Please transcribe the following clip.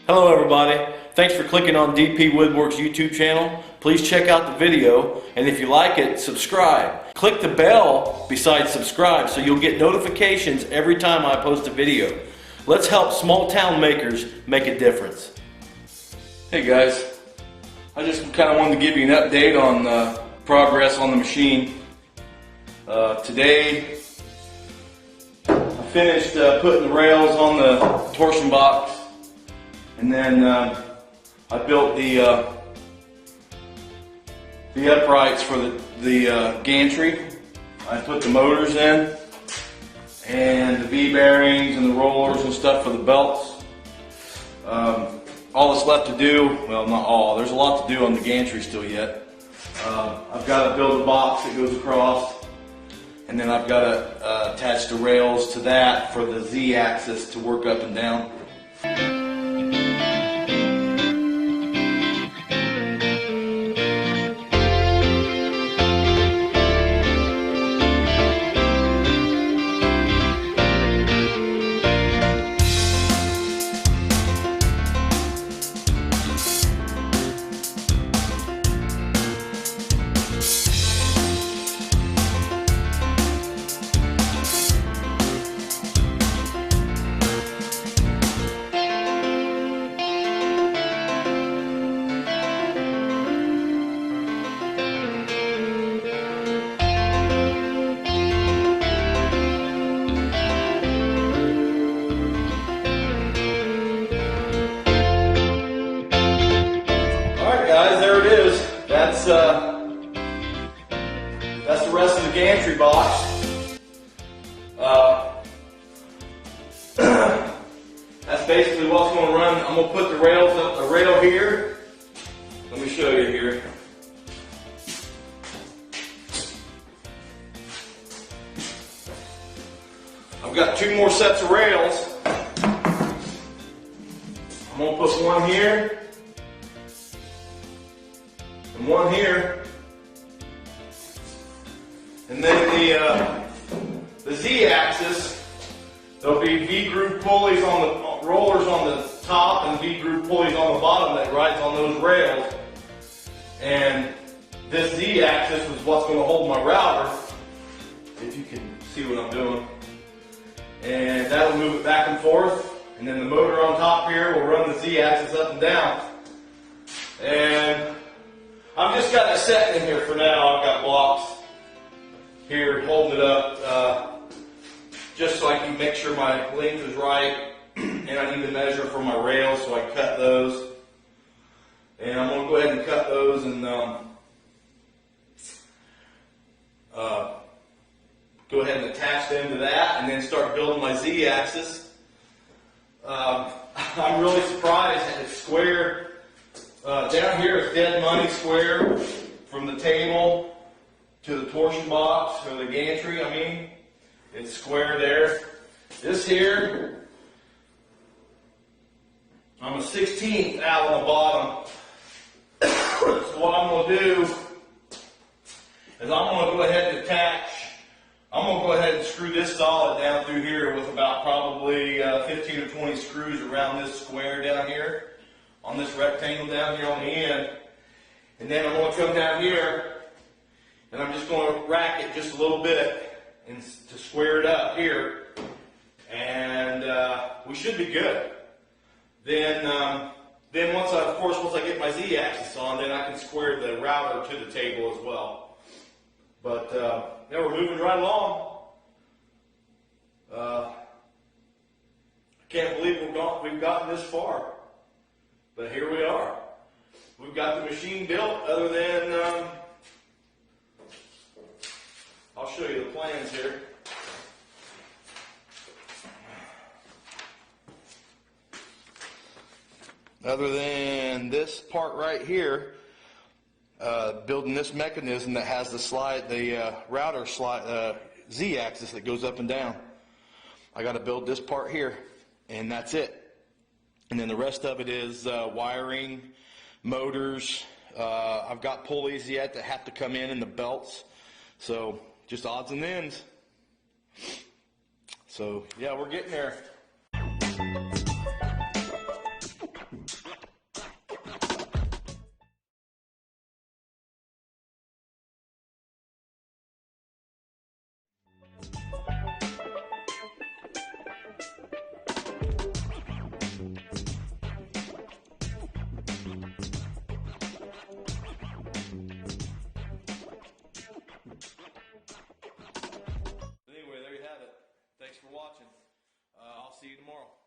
Hello everybody, thanks for clicking on DP Woodworks YouTube channel. Please check out the video, and if you like it, subscribe. Click the bell beside subscribe so you'll get notifications every time I post a video. Let's help small town makers make a difference. Hey guys, I just kind of wanted to give you an update on progress on the machine. Today I finished putting the rails on the torsion box. And then I built the uprights for the gantry. I put the motors in, and the V-bearings and the rollers and stuff for the belts. All that's left to do, well, not all, there's a lot to do on the gantry still yet. I've got to build a box that goes across, and then I've got to attach the rails to that for the Z-axis to work up and down. That's the rest of the gantry box. That's basically what's going to run. I'm going to put the rails up, a rail here. Let me show you here. I've got two more sets of rails. I'm going to put one here and one here. And then the Z-axis, there'll be V-groove pulleys on the rollers on the top and V-groove pulleys on the bottom that rides on those rails. And this Z-axis is what's going to hold my router, if you can see what I'm doing. And that'll move it back and forth. And then the motor on top here will run the Z-axis up and down. And I've just got it set in here for now. I've got blocks here holding it up just so I can make sure my length is right. And I need to measure for my rails, so I cut those. And I'm going to go ahead and cut those and go ahead and attach them to that, and then start building my Z-axis. I'm really surprised that it's square. Down here is dead money square from the table to the torsion box, or the gantry, I mean. It's square there. This here, I'm a 16th out on the bottom. So what I'm going to do is I'm going to go ahead and attach, I'm going to go ahead and screw this solid down through here with about probably 15 or 20 screws around this square down here, on this rectangle down here on the end. And then I'm going to come down here and I'm just going to rack it just a little bit and to square it up here. And we should be good. Then once I get my Z-axis on, then I can square the router to the table as well. But yeah, we're moving right along. I can't believe we've gotten this far. But here we are. We've got the machine built, other than, I'll show you the plans here. Other than this part right here, building this mechanism that has the router slide, Z-axis that goes up and down. I got to build this part here, and that's it. And then the rest of it is wiring, motors. I've got pulleys yet that have to come in the belts. So just odds and ends. So yeah, we're getting there. see you tomorrow.